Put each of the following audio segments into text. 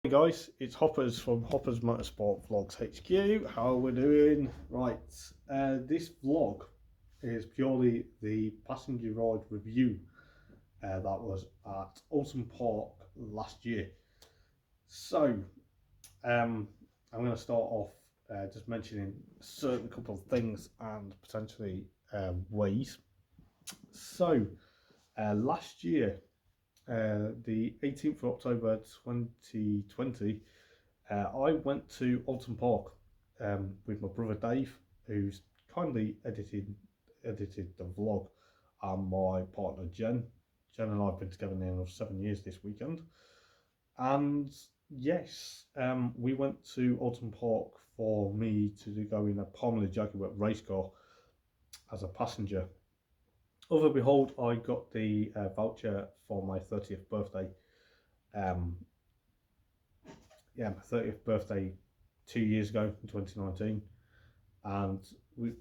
Hey guys, it's Hoppers from Hoppers Motorsport Vlogs HQ. How are we doing? Right, this vlog is purely the passenger ride review that was at Oulton Park last year. So, I'm going to start off just mentioning a certain couple of things and potentially ways. So, last year, the 18th of October 2020, I went to Oulton Park with my brother Dave, who's kindly edited the vlog, and my partner Jen. Jen and I have been together now for 7 years this weekend. And yes, we went to Oulton Park for me to go in a Palmer Jaguar race car as a passenger. Other behold, I got the voucher for my 30th birthday. Um, my 30th birthday 2 years ago in 2019, and we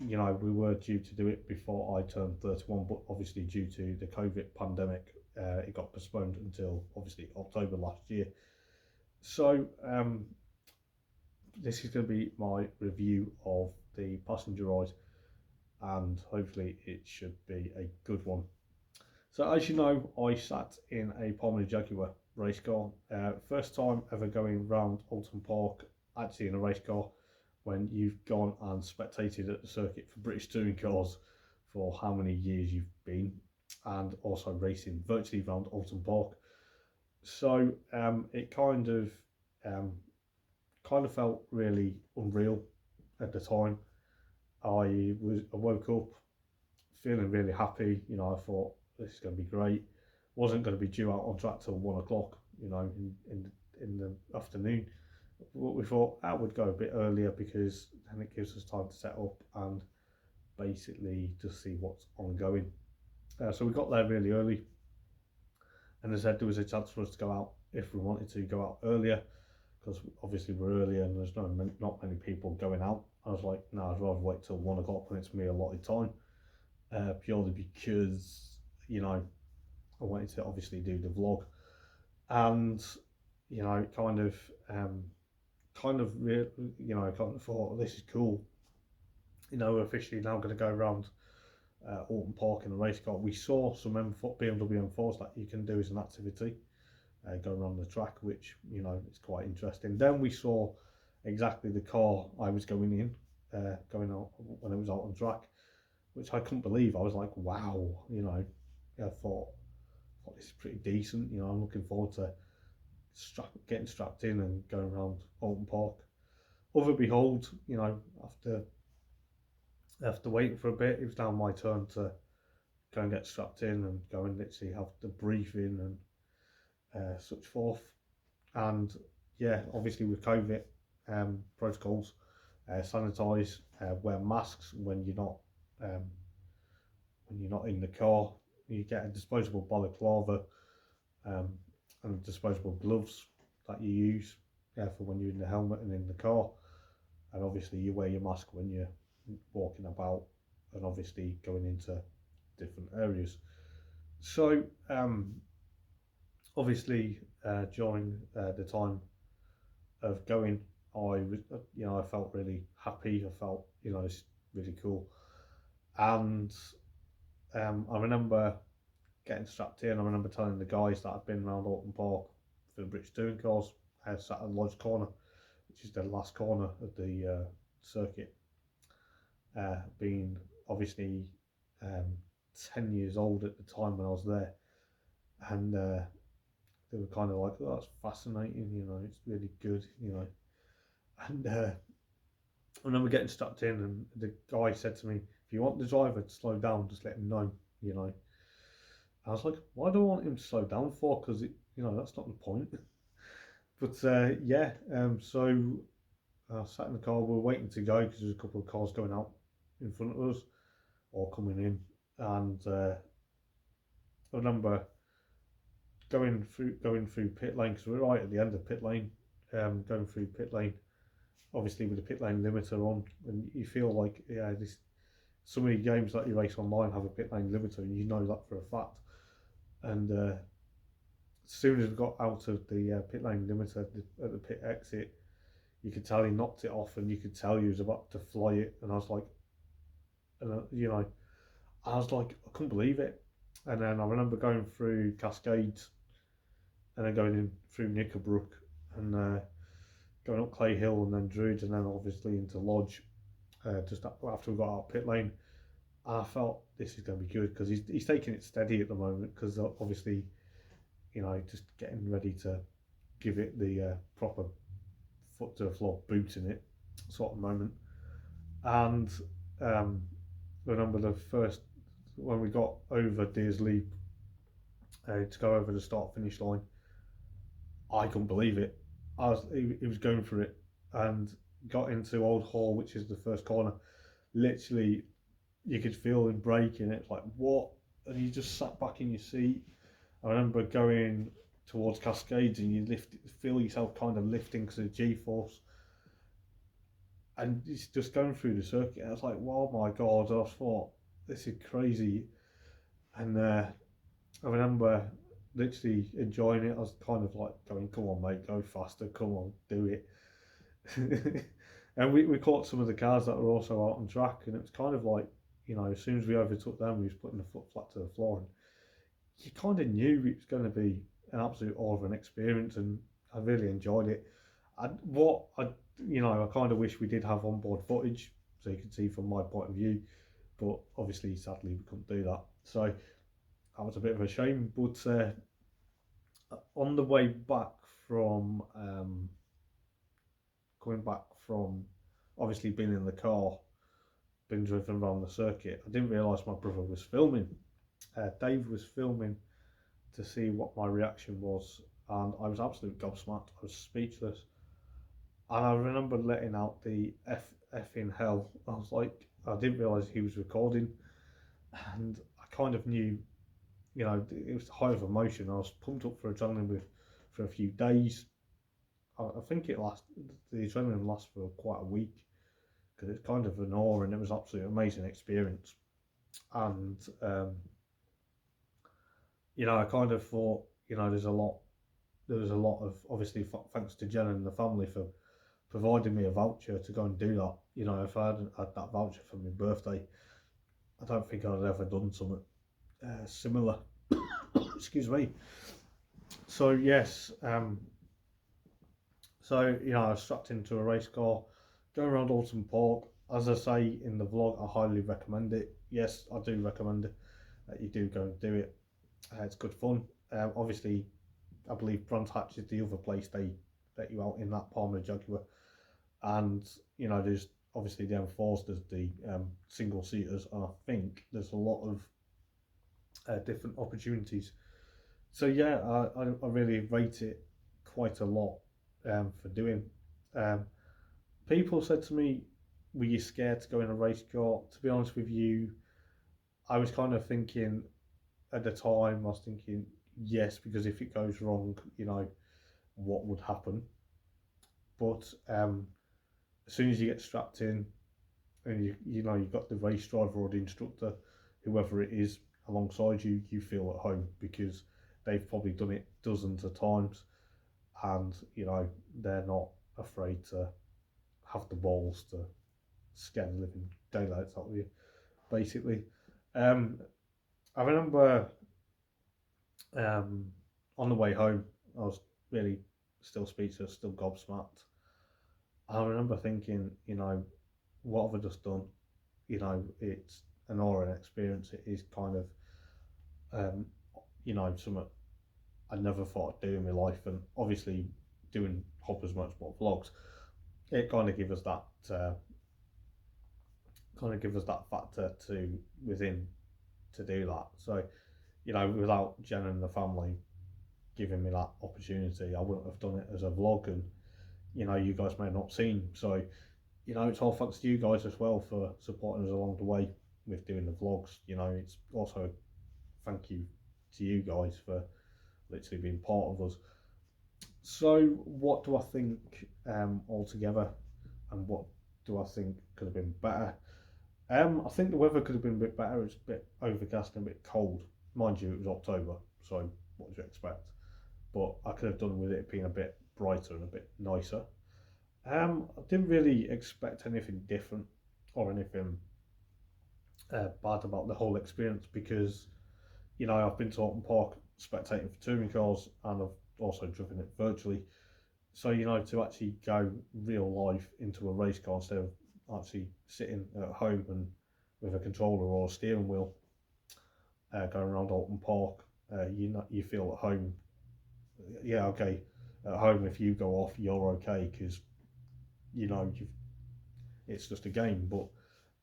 were due to do it before I turned 31, but obviously due to the COVID pandemic, it got postponed until obviously October last year. So this is going to be my review of the passenger ride, and hopefully it should be a good one. So as you know, I sat in a Palmer Jaguar race car. First time ever going round Oulton Park, actually in a race car, when you've gone and spectated at the circuit for British touring cars for how many years you've been, and also racing virtually round Oulton Park. So it kind of felt really unreal at the time. I woke up feeling really happy. I thought this is going to be great. Wasn't going to be due out on track till 1 o'clock, in the afternoon. But we thought that would go a bit earlier because then it gives us time to set up and basically just see what's ongoing. So we got there really early, and as I said, there was a chance for us to go out if we wanted to go out earlier, because obviously we're earlier and there's not many people going out. I was like, no, I'd rather wait till 1 o'clock when it's me allotted time. Purely because I wanted to obviously do the vlog, and kind of kind of thought this is cool. We're officially now going to go around Oulton Park in a race car. We saw some BMW M4s that you can do as an activity, going around the track, which is quite interesting. Then we saw exactly the car I was going in, going out when it was out on track, which I couldn't believe. I was like, wow, I thought this is pretty decent. I'm looking forward to getting strapped in and going around Oulton Park. Other behold, after waiting for a bit, it was now my turn to go and get strapped in and go and literally have the briefing and such forth. And yeah, obviously with COVID protocols, sanitize, wear masks when you're not in the car. You get a disposable balaclava and disposable gloves that you use for when you're in the helmet and in the car. And obviously you wear your mask when you're walking about and obviously going into different areas. So obviously during the time of going, I felt really happy. I felt it's really cool. And I remember getting strapped in. I remember telling the guys that I'd been around Oulton Park for the British touring cars. I sat at Lodge Corner, which is the last corner of the circuit, being obviously 10 years old at the time when I was there. And they were kind of like, oh, that's fascinating, it's really good, And I remember getting strapped in, and the guy said to me, if you want the driver to slow down, just let him know, I was like, why do I want him to slow down for? Because that's not the point. But so I sat in the car. We were waiting to go because there's a couple of cars going out in front of us or coming in, and I remember going through pit lane, because we're right at the end of pit lane. Going through pit lane, obviously with the pit lane limiter on, and you feel like so many games that you race online have a pit lane limiter, and you know that for a fact. And as soon as we got out of the pit lane limiter at the pit exit, you could tell he knocked it off, and you could tell he was about to fly it. And I was like, I couldn't believe it. And then I remember going through Cascades, and then going in through Knickerbrook, and going up Clay Hill, and then Druids, and then obviously into Lodge, just after we got out pit lane. And I felt this is going to be good because he's taking it steady at the moment, because obviously, just getting ready to give it the proper foot to the floor boot in it sort of moment. And remember the first, when we got over Deers Leap to go over the start finish line, I couldn't believe it. He was going for it, and got into Old Hall, which is the first corner. Literally, you could feel him braking. It's like, what? And you just sat back in your seat. I remember going towards Cascades, and you feel yourself kind of lifting because of the G-force, and it's just going through the circuit. I was like, oh my god! I thought, this is crazy. And I remember literally enjoying it. I was kind of like going, come on mate, go faster, come on, do it. And we caught some of the cars that were also out on track, and it was kind of like, as soon as we overtook them, we was putting the foot flat to the floor, and you kind of knew it was going to be an absolute awe of an experience, and I really enjoyed it. I kind of wish we did have onboard footage so you could see from my point of view, but obviously, sadly, we couldn't do that. So that was a bit of a shame. But on the way back from coming back from obviously being in the car, been driven around the circuit, I didn't realise my brother was filming. Dave was filming to see what my reaction was, and I was absolutely gobsmacked. I was speechless. And I remember letting out the F in hell. I was like, I didn't realise he was recording, and I kind of knew, it was a high of emotion. I was pumped up for adrenaline for a few days. I think the adrenaline lasts for quite a week, because it's kind of an awe, and it was absolutely amazing experience. And I kind of thought, there was a lot of, obviously, thanks to Jen and the family for providing me a voucher to go and do that. If I hadn't had that voucher for my birthday, I don't think I'd have ever done something similar. Excuse me. So yes, I was strapped into a race car, going around Oulton Park. As I say in the vlog, I highly recommend it. Yes, I do recommend it, that you do go and do it. It's good fun. Obviously, I believe Brands Hatch is the other place they let you out in that Palmer Jaguar. And, there's obviously the M4s, there's the single seaters, and I think there's a lot of different opportunities. So yeah, I really rate it quite a lot for doing. People said to me, were you scared to go in a race car? To be honest with you, I was kind of thinking, at the time, I was thinking, yes, because if it goes wrong, what would happen? But as soon as you get strapped in, and you've got the race driver or the instructor, whoever it is, alongside you, you feel at home, because they've probably done it dozens of times, and they're not afraid to have the balls to scare the living daylights out of you, basically. I remember on the way home, I was really still speechless, still gobsmacked. I remember thinking, what have I just done? It's an awe experience. It is kind of, something I never thought I'd do in my life. And obviously, doing Hoppers Motorsport vlogs, it kind of gives us that, factor to do that. So, without Jen and the family giving me that opportunity, I wouldn't have done it as a vlog, and you guys may have not seen. So, it's all thanks to you guys as well for supporting us along the way with doing the vlogs. It's also thank you to you guys for literally being part of us. So, what do I think altogether, and what do I think could have been better? I think the weather could have been a bit better. It's a bit overcast and a bit cold. Mind you, it was October, so what do you expect? but I could have done with it being a bit brighter and a bit nicer. I didn't really expect anything different or anything bad about the whole experience, because I've been to Oulton Park spectating for touring cars, and I've also driven it virtually. So to actually go real life into a race car instead of actually sitting at home and with a controller or a steering wheel going around Oulton Park, you feel at home. Yeah, okay. At home, if you go off, you're okay, because it's just a game. But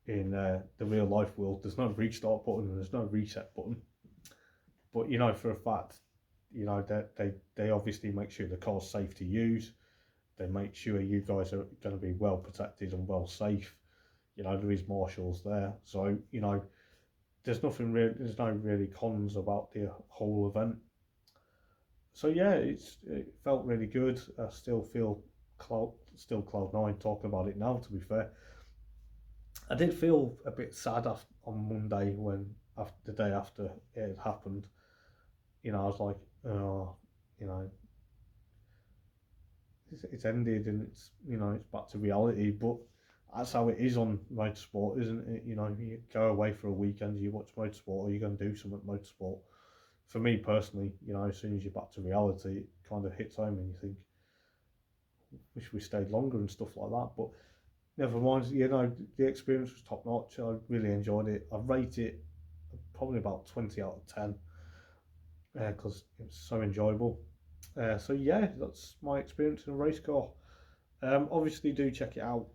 in the real life world, there's no restart button and there's no reset button. But for a fact, they obviously make sure the car's safe to use. They make sure you guys are going to be well protected and well safe. There is marshals there, so there's nothing real. There's no really cons about the whole event. So yeah, it felt really good. I still feel still cloud nine talking about it now. To be fair, I did feel a bit sad on Monday after the day after it had happened. I was like, oh, it's ended and it's back to reality. But that's how it is on motorsport, isn't it? You go away for a weekend, you watch motorsport, or you're going to do something motorsport. For me personally, as soon as you're back to reality, it kind of hits home and you think, wish we stayed longer and stuff like that. But never mind, the experience was top notch. I really enjoyed it. I rate it probably about 20 out of 10 because it was so enjoyable. So yeah, that's my experience in a race car. Obviously, do check it out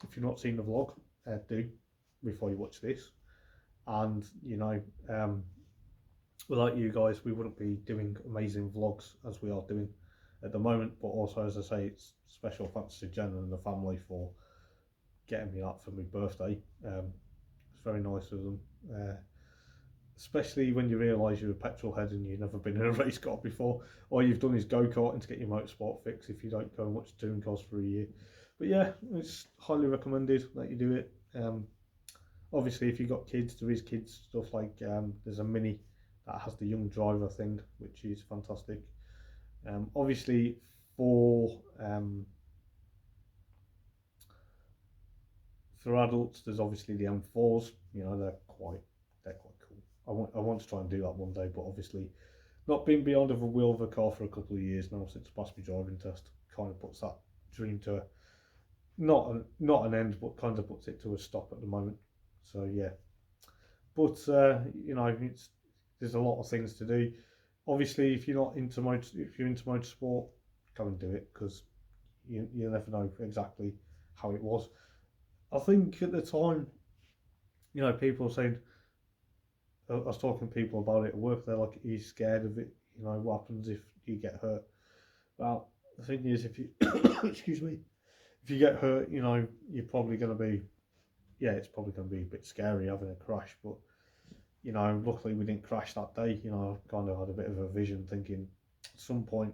if you've not seen the vlog. Do before you watch this. And without you guys, we wouldn't be doing amazing vlogs as we are doing at the moment. But also, as I say, it's special thanks to Jen and the family for getting me that for my birthday. It's very nice of them. Especially when you realise you're a petrol head and you've never been in a race car before. All you've done is go-karting to get your motorsport fix if you don't go and watch touring cars for a year. But yeah, it's highly recommended that you do it. Obviously, if you've got kids, there is kids stuff like there's a Mini that has the young driver thing, which is fantastic. Obviously, for adults, there's obviously the M4s. They're quite cool. I want to try and do that one day, but obviously not been beyond of a wheel of a car for a couple of years now since I passed my driving test. Kind of puts that dream to not an end, but kind of puts it to a stop at the moment. So yeah, but there's a lot of things to do. Obviously, if you're into motorsport, go and do it, because you never know exactly how it was. I think at the time, people were saying, I was talking to people about it at work, they're like, he's scared of it, what happens if you get hurt? Well, the thing is, if you, excuse me, if you get hurt, you're probably going to be, it's probably going to be a bit scary having a crash, but, luckily we didn't crash that day. I kind of had a bit of a vision thinking at some point,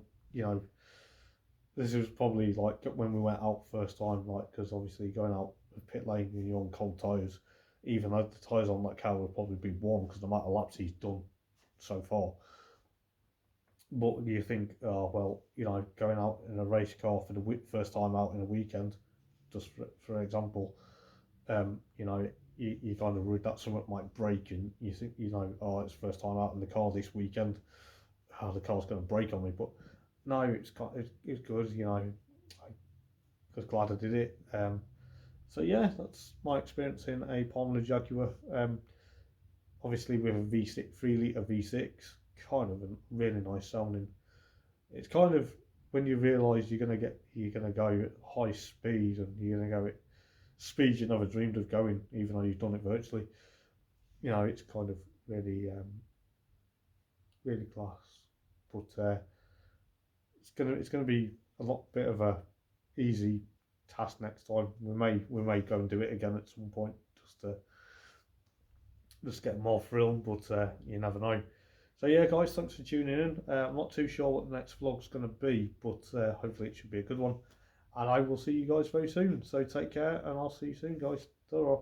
this was probably like when we went out first time, like, because obviously going out with pit lane and you're on cold tyres, even though the tyres on that car will probably be warm because the amount of laps he's done so far. But you think, oh well, going out in a race car for the first time out in a weekend, just for example, you kind of worried that something might break, and you think, oh, it's first time out in the car this weekend, the car's going to break on me. But no, it's good. I was glad I did it. So yeah, that's my experience in a Palmer Jaguar. Obviously with a V6, 3 litre V6, kind of a really nice sounding. It's kind of when you realise you're gonna go at high speed, and you're gonna go at speed you never dreamed of going, even though you've done it virtually. It's kind of really really class. But it's gonna be a lot bit of a easy task next time. We may go and do it again at some point, just get more thrill, but you never know. So yeah, guys, thanks for tuning in. I'm not too sure what the next vlog's going to be, but hopefully it should be a good one, and I will see you guys very soon. So take care, and I'll see you soon, guys. Ta-ra.